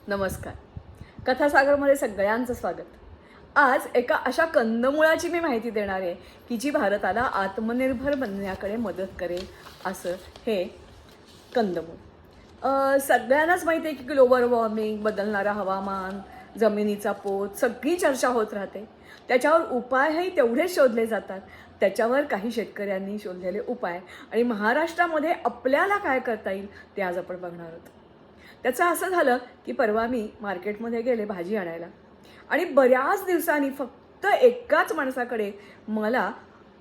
नमस्कार. कथासागरमध्ये सगळ्यांचं स्वागत. आज एका अशा कंदमुळाची मी माहिती देणार आहे की जी भारताला आत्मनिर्भर बनण्याकडे मदत करेल असं हे कंदमूळ. सगळ्यांनाच माहिती आहे की ग्लोबल वॉर्मिंग, बदलणारं हवामान, जमिनीचा पोत सगळी चर्चा होत राहते. त्याच्यावर उपायही तेवढेच शोधले जातात. त्याच्यावर काही शेतकऱ्यांनी शोधलेले उपाय आणि महाराष्ट्रामध्ये आपल्याला काय करता येईल ते आज आपण बघणार आहोत. त्याचं असं झालं की परवा मी मार्केटमध्ये गेले भाजी आणायला आणि बऱ्याच दिवसांनी फक्त एकाच माणसाकडे मला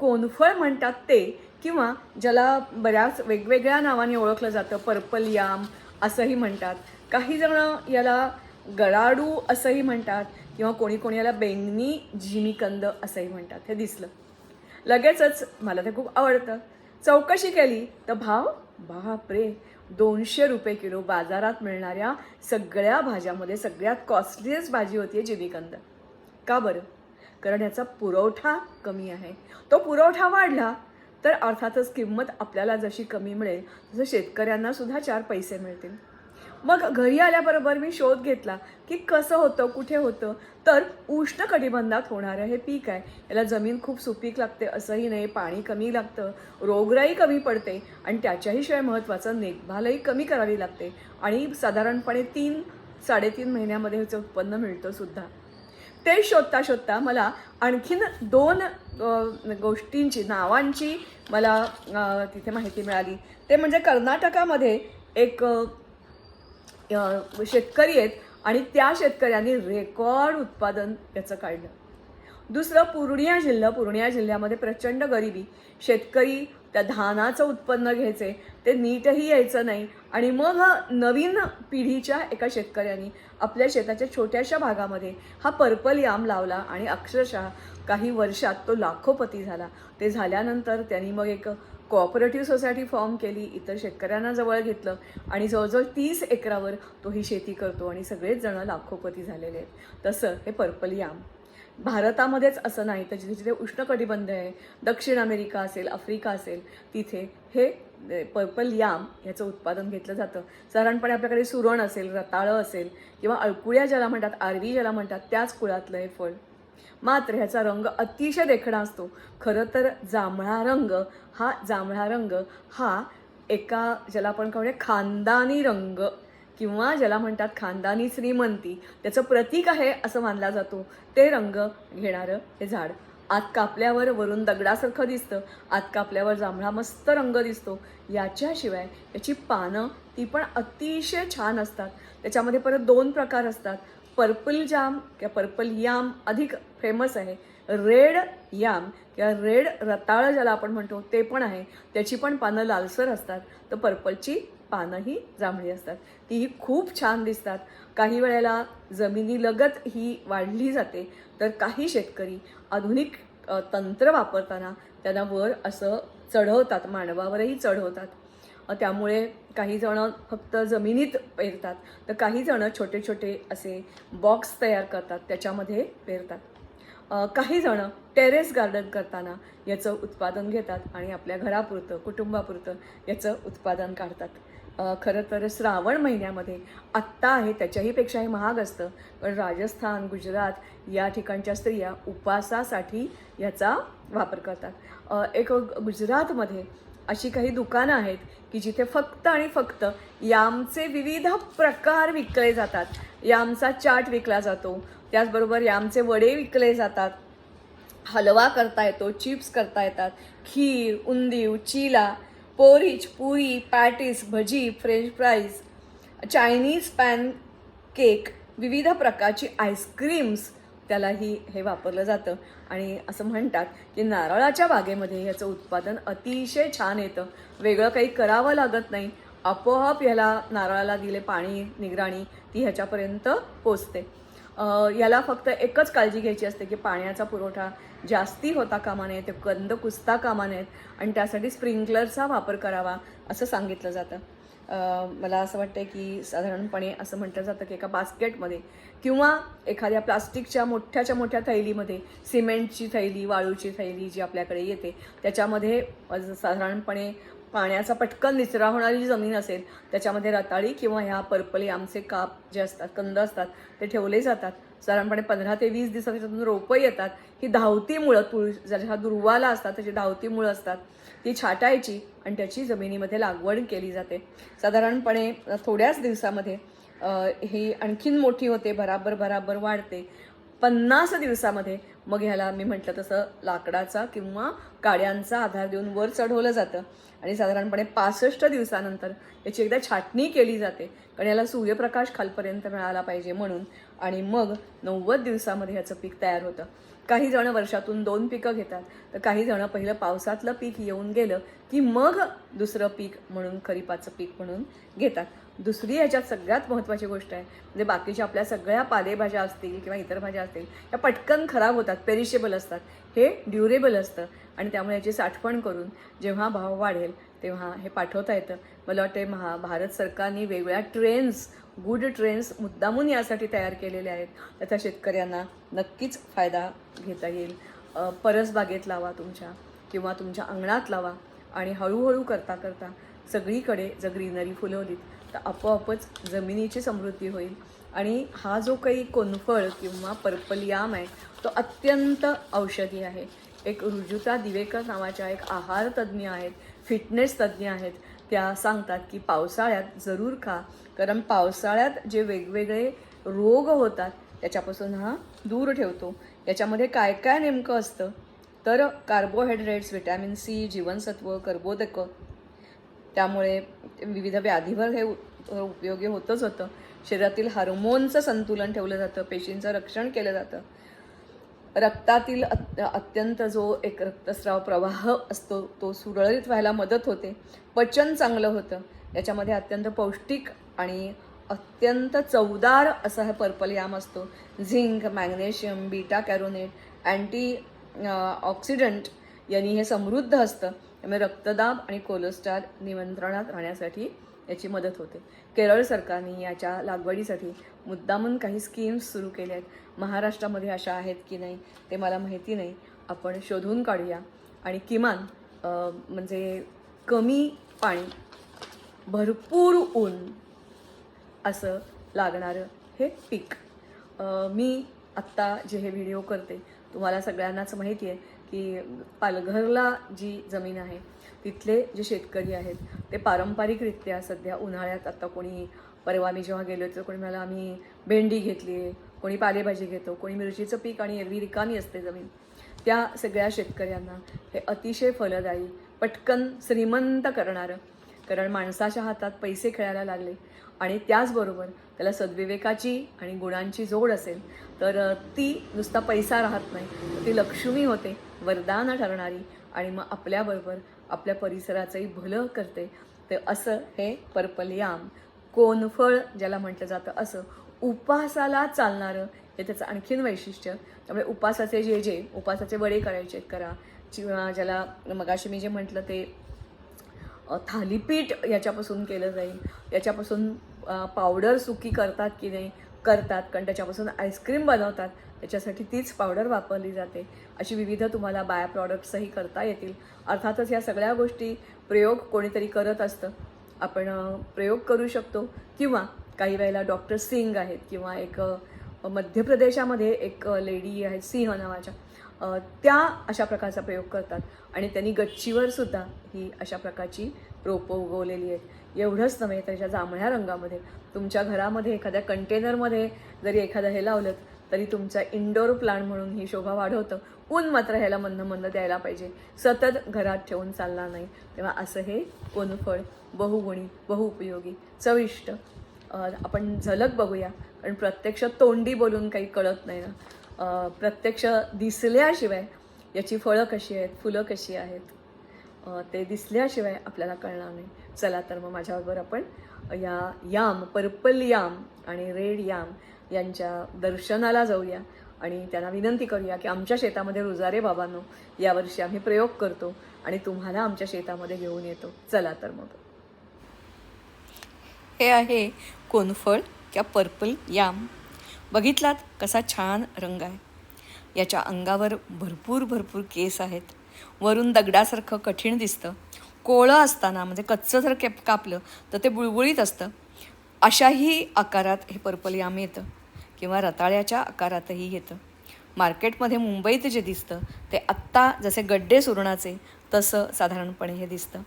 कोनफळ म्हणतात ते, किंवा ज्याला बऱ्याच वेगवेगळ्या नावाने ओळखलं जातं, पर्पल याम असंही म्हणतात, काही जण याला गराडू असंही म्हणतात, किंवा कोणी कोणी याला बेंगणी जिमीकंद असंही म्हणतात. हे दिसलं लगेचच, मला ते खूप आवडतं. चौकशी केली तर भाव बापरे, 200 रुपये किलो. बाजारात मिळणाऱ्या सगळ्या भाज्यामध्ये सगळ्यात कॉस्टलीस्ट भाजी होती जिमीकंद. का बरं? कारण याचा पुरवठा कमी आहे. तो पुरवठा वाढला तर अर्थातच किंमत आपल्याला जशी कमी मिळेल तसं शेतकऱ्यांना सुद्धा 4 पैसे मिळतील. मग घरी आल्याबरोबर मी शोध घेतला की कसं होतं, कुठे होतं. तर उष्ण कटिबंधात होणारं हे पीक आहे. याला जमीन खूप सुपीक लागते असंही नाही, पाणी कमी लागतं, रोगराई कमी पडते आणि त्याच्याही शिवाय महत्त्वाचं देखभालही कमी करावी लागते आणि साधारणपणे 3-3.5 महिन्यामध्ये ह्याचं उत्पन्न मिळतं सुद्धा. ते शोधता शोधता मला आणखीन 2 गोष्टींची, नावांची मला तिथे माहिती मिळाली. ते म्हणजे कर्नाटकामध्ये एक शेतकरी आहेत आणि त्या शेतकऱ्यांनी रेकॉर्ड उत्पादन याचं काढलं. दुसरं पूर्णिया जिल्ह्यामध्ये प्रचंड गरिबी, शेतकरी त्या धानाचं उत्पन्न घ्यायचे ते नीटही यायचं नाही. आणि मग नवीन पिढीच्या एका शेतकऱ्यांनी आपल्या शेताच्या छोट्याशा भागामध्ये हा पर्पल याम लावला आणि अक्षरशः काही वर्षात तो लाखोपती झाला. ते झाल्यानंतर त्यांनी मग एक कोऑपरेटिव्ह सोसायटी फॉर्म केली, इतर शेतकऱ्यांना जवळ घेतलं आणि जवळजवळ 30 एकरावर तो ही शेती करतो आणि सगळेच जण लाखोपती झालेले आहेत. तसं हे पर्पल याम भारतामध्येच असं नाही तर जिथे जिथे उष्णकटिबंध आहे, दक्षिण अमेरिका असेल, आफ्रिका असेल, तिथे हे पर्पल याम ह्याचं उत्पादन घेतलं जातं. साधारणपणे आपल्याकडे सुरण असेल, रताळं असेल किंवा अळकुळ्या ज्याला म्हणतात, आरवी ज्याला म्हणतात, त्याच कुळातलं हे फळ. मात्र ह्याचा रंग अतिशय देखणा असतो. खरं तर जांभळा रंग हा एका ज्याला आपण म्हणूया खानदानी रंग किंवा ज्याला म्हणतात खानदानी श्रीमंती, त्याचं प्रतीक आहे असं मानला जातो. ते रंग घेणारं हे झाड आत कापल्यावर वरून दगडासारखं दिसतं, आत कापल्यावर जांभळा मस्त रंग दिसतो. याच्याशिवाय याची पानं ती पण अतिशय छान असतात. त्याच्यामध्ये परत 2 प्रकार असतात. पर्पल जाम किंवा पर्पल याम अधिक फेमस आहे. रेड याम किंवा रेड रताळं ज्याला आपण म्हणतो ते पण आहे. त्याची पण पानं लालसर असतात. तर पर्पलची पानंही जांभळी असतात. तीही खूप छान दिसतात. काही वेळेला जमिनीलगत ही वाढली जाते, तर काही शेतकरी आधुनिक तंत्र वापरताना त्यांना वर असं चढवतात, मांडवावरही चढवतात. त्यामुळे काही जण फक्त जमिनीत पेरतात तर काही जण छोटे छोटे असे बॉक्स तयार करतात, त्याच्यामध्ये पेरतात. काही जण टेरेस गार्डन करताना याचं उत्पादन घेतात आणि आपल्या घरापुरतं, कुटुंबापुरतं याचं उत्पादन काढतात. खरं तर श्रावण महिन्यामध्ये आत्ता आहे त्याच्याही पेक्षाही महाग असतं, पण राजस्थान, गुजरात या ठिकाणच्या स्त्रिया उपवासासाठी याचा वापर करतात. एक गुजरातमध्ये अशी काही दुकानं आहेत की जिथे फक्त आणि फक्त यामचे विविध प्रकार विकले जातात. यामचा चाट विकला जातो, त्याचबरोबर यामचे वडे विकले जातात, हलवा करता येतो, चिप्स करता येतात, खीर, उंदीव, चिला, पोरिच, पुरी, पॅटीस, भजी, French fries, Chinese pancake, विविध प्रकारची आईस्क्रीम्स, त्यालाही हे वापरलं जातं. आणि असं म्हणतात की नारळाच्या बागेमध्ये याचं उत्पादन अतिशय छान येतं. वेगळं काही करावं लागत नाही, आपोआप ह्याला नारळाला दिले पाणी, निगराणी ती ह्याच्यापर्यंत पोचते. याला फक्त एकच काळजी घ्यायची असते की पाण्याचा पुरवठा जास्ती होता कामा नये, ते कंद कुजता कामा नयेत आणि त्यासाठी स्प्रिंकलरचा वापर करावा असं सांगितलं जातं. मला असं वाटतं की साधारणपणे असं म्हटलं जातं की एका बास्केटमध्ये किंवा एखाद्या प्लास्टिकच्या मोठ्या थैलीमध्ये, सिमेंटची थैली, वाळूची थैली जी आपल्याकडे येते त्याच्यामध्ये साधारणपणे पाण्याचा पटकन निचरा होणारी जी जमीन असेल त्याच्यामध्ये रताळी किंवा ह्या पर्पल यामचे काप जे असतात, कंद असतात, ते ठेवले जातात. साधारणपणे 15 ते 20 दिवसात त्याच्यातून रोपं येतात. ही धावती मुळं, ज्याच्या दुर्वाला असतात त्याची धावती मुळं असतात, ती छाटायची आणि त्याची जमिनीमध्ये लागवड केली जाते. साधारणपणे थोड्याच दिवसामध्ये ही आणखीन मोठी होते, भराभर वाढते. 50 दिवसामध्ये मग ह्याला मी म्हटलं तसं लाकडाचा किंवा काड्यांचा आधार देऊन वर चढवलं जातं आणि साधारणपणे 65 दिवसानंतर याची एकदा छाटणी केली जाते, कारण याला सूर्यप्रकाश खालपर्यंत मिळाला पाहिजे म्हणून. आणि मग 90 दिवसामध्ये ह्याचं पीक तयार होतं. काही जण वर्षातून 2 पिकं घेतात, तर काही जण पहिलं पावसातलं पीक येऊन गेलं की मग दुसरं पीक म्हणून खरीपाचं पीक म्हणून घेतात. दुसरी ह्याच्यात सगळ्यात महत्त्वाची गोष्ट आहे, म्हणजे बाकीच्या आपल्या सगळ्या पालेभाज्या असतील किंवा इतर भाज्या असतील या पटकन खराब होतात, पेरिशेबल असतात. हे ड्युरेबल असतं आणि त्यामुळे याची साठवण करून जेव्हा भाव वाढेल तेव्हा हे पाठवता येतं. मला वाटते भारत सरकारने वेगवेगळ्या ट्रेन्स, गुड ट्रेन्स मुद्दामून यासाठी तयार केलेले आहेत. त्याचा शेतकऱ्यांना नक्कीच फायदा घेता येईल. परसबागेत लावा तुमच्या किंवा तुमच्या अंगणात लावा आणि हळूहळू करता करता सगळीकडे जर ग्रीनरी फुलवलीत तर आपोआपच जमिनीची समृद्धी होईल. आणि हा जो काही कोनफळ किंवा पर्पल याम आहे तो अत्यंत औषधी आहे. एक रुजुता दिवेकर नावाच्या एक आहार तज्ज्ञ आहेत, फिटनेस तज्ज्ञ आहेत, त्या सांगतात की पावसाळ्यात जरूर खा, कारण पावसाळ्यात जे वेगवेगळे रोग होतात त्याच्यापासून हा दूर ठेवतो. याच्यामध्ये काय काय नेमकं असतं तर कार्बोहायड्रेट्स, व्हिटॅमिन सी, जीवनसत्व, कर्बोदकं, त्यामुळे विविध व्याधीवर हे उपयोगी होतंच होतं. शरीरातील हार्मोनचं संतुलन ठेवलं जातं, पेशींचं रक्षण केलं जातं. रक्तातील अत्यंत जो एक रक्तस्राव प्रवाह असतो तो सुरळीत व्हायला मदत होते. पचन चांगलं होतं. याच्यामध्ये अत्यंत पौष्टिक आणि अत्यंत चवदार असा हा पर्पल याम असतो. Zinc, magnesium, beta carotene, anti oxidant यांनी हे समृद्ध असतं. त्यामुळे रक्तदाब आणि कोलेस्ट्रॉल नियंत्रणात राहण्यासाठी याची मदत होते. केरळ सरकारने याच्या लागवडीसाठी मुद्दामून काही स्कीम्स सुरू केल्या आहेत. महाराष्ट्रामध्ये अशा आहेत की नाही ते मला माहिती नाही, आपण शोधून काढूया. आणि किमान म्हणजे कमी पाणी, भरपूर ऊन असं लागणारं हे पीक. मी आत्ता जे हे व्हिडिओ करते तुम्हाला सगळ्यांनाच माहिती आहे की पालघरला जी जमीन आहे तिथले जे शेतकरी आहेत ते पारंपरिकरित्या सध्या उन्हाळ्यात, आता कोणी, परवा मी जेव्हा गेलो तर कोणी मला आम्ही भेंडी घेतली आहे, कोणी पालेभाजी घेतो, कोणी मिरचीचं पीक आणि एरवी रिकामी असते जमीन. त्या सगळ्या शेतकऱ्यांना हे अतिशय फलदायी, पटकन श्रीमंत करणारं, कारण माणसाच्या हातात पैसे खेळायला लागले आणि त्याचबरोबर त्याला सद्विवेकाची आणि गुणांची जोड असेल तर ती नुसता पैसा राहत नाही, तर ती लक्ष्मी होते, वरदान ठरणारी, आणि मग आपल्याबरोबर आपल्या परिसराचंही भलं करते. ते असं हे पर्पल याम, कोनफळ ज्याला म्हटलं जातं, असं उपासाला चालणारं हे त्याचं आणखीन वैशिष्ट्य. त्यामुळे उपासाचे जे उपासाचे वडे करायचे करा, किंवा ज्याला मगाशी मी जे म्हटलं ते थालीपीठ याच्यापासून केलं जाईल. याच्यापासून पावडर सुकी करतात की नाही, करतात, कारण त्याच्यापासून आईस्क्रीम बनवतात, त्याच्यासाठी तीच पावडर वापरली जाते. अशी विविध तुम्हाला बाय प्रॉडक्ट्सही करता येतील. अर्थातच या सगळ्या गोष्टी प्रयोग कोणीतरी करत असतं, आपण प्रयोग करू शकतो. किंवा काही वेळेला डॉक्टर सिंग आहेत किंवा एक मध्य प्रदेशामध्ये एक लेडी आहेत सिंह नावाच्या, त्या अशा प्रकारचा प्रयोग करतात आणि त्यांनी गच्चीवर सुद्धा ही अशा प्रकारची रोपं उगवलेली आहेत. एवढंच नव्हे तर त्याच्या जांभळ्या रंगामध्ये तुमच्या घरामध्ये एखाद्या कंटेनरमध्ये जरी एखादं हे लावलं तरी तुमचा इंडोर प्लांट म्हणून ही शोभा वाढवतं. ऊन मात्र ह्याला मंद मंद द्यायला पाहिजे, सतत घरात ठेवून चालणार नाही. तेव्हा असं हे कोनफळ बहुगुणी, बहुउपयोगी, चविष्ट. आपण झलक बघूया, कारण प्रत्यक्ष तोंडी बोलून काही कळत नाही ना. प्रत्यक्ष दिसल्याशिवाय याची फळं कशी आहेत, फुलं कशी आहेत, ते दिसल्याशिवाय आपल्याला कळणार नाही. चला तर मग माझ्याबरोबर आपण या याम, पर्पल याम आणि रेड याम यांच्या दर्शनाला जाऊया आणि त्यांना विनंती करूया की आमच्या शेतामध्ये रुजारे बाबांनो यावर्षी आम्ही प्रयोग करतो आणि तुम्हाला आमच्या शेतामध्ये घेऊन येतो. चला तर मग. हे आहे कोनफळ किंवा पर्पल याम. बघितलात कसा छान रंग आहे. याच्या अंगावर भरपूर केस आहेत. वरून दगडासारखं कठीण दिसतं, कोवळं असताना म्हणजे कच्चं जर कापलं तर ते बुळबुळीत असतं. अशाही आकारात हे पर्पल याम येतं किंवा रताळ्याच्या आकारातही येतं. मार्केटमध्ये मुंबईत जे दिसतं ते आत्ता जसे गड्डे सुरणाचे तसं साधारणपणे हे दिसतं.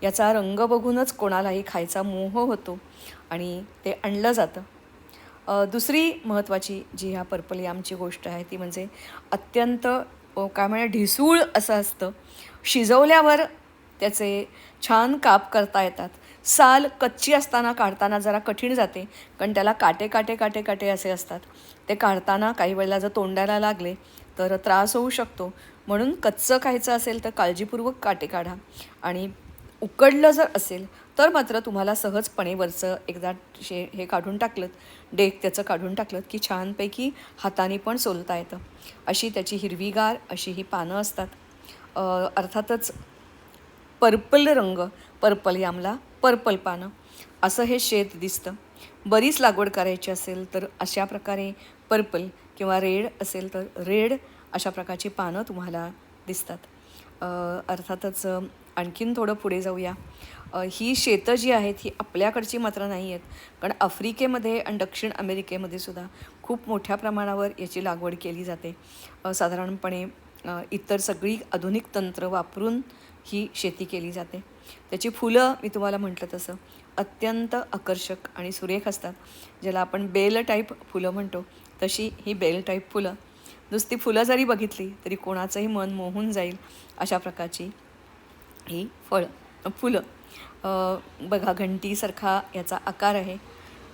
याचा रंग बघूनच कोणालाही खायचा मोह होतो आणि ते आणलं जातं. दुसरी महत्त्वाची जी ह्या पर्पल यामची गोष्ट आहे ती म्हणजे अत्यंत काय म्हणा ढिसूळ असं असतं. शिजवल्यावर त्याचे छान काप करता येतात. साल कच्ची असताना काढताना जरा कठीण जाते, कारण त्याला काटे काटे काटे काटे असे असतात. ते काढताना काही वेळेला जर तोंडाला लागले तर त्रास होऊ शकतो. म्हणून कच्चं खायचं असेल तर काळजीपूर्वक काटे काढा आणि उकडलं जर असेल तर मात्र तुम्हाला सहजपणे वरचं एकदा हे काढून टाकलं, डेक त्याचं काढून टाकलं की छानपैकी हाताने पण सोलता येतं. अशी त्याची हिरवीगार अशी ही पानं असतात. अर्थातच पर्पल रंग, पर्पल यामला पर्पल पानं असं हे शेत दिसतं. बरीच लागवड करायची असेल तर अशा प्रकारे पर्पल किंवा रेड असेल तर रेड अशा प्रकारची पानं तुम्हाला दिसतात. अर्थातच आणखीन थोडं पुढे जाऊया. ही शेतं जी आहेत ही आपल्याकडची मात्र नाही आहेत, कारण आफ्रिकेमध्ये आणि दक्षिण अमेरिकेमध्ये सुद्धा खूप मोठ्या प्रमाणावर याची लागवड केली जाते. साधारणपणे इतर सगळी आधुनिक तंत्र वापरून ही शेती केली जाते. त्याची फुलं मी तुम्हाला म्हटलं तसं अत्यंत आकर्षक आणि सुरेख असतात. ज्याला आपण बेल टाईप फुलं म्हणतो तशी ही बेल टाईप फुलं. नुसती फुलं जरी बघितली तरी कोणाचंही मन मोहून जाईल अशा प्रकारची ही फुलं. बघा घंटीसारखा याचा आकार आहे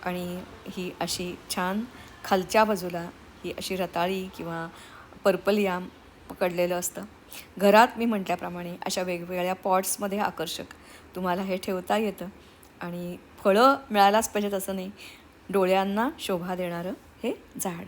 आणि ही अशी छान खालच्या बाजूला ही अशी रताळी किंवा पर्पल याम पकडलेलं असतं. घरात मी म्हटल्याप्रमाणे अशा वेगवेगळ्या पॉट्समध्ये आकर्षक तुम्हाला हे ठेवता येतं आणि फळं मिळायलाच पाहिजेत असं नाही, डोळ्यांना शोभा देणारं हे झाड.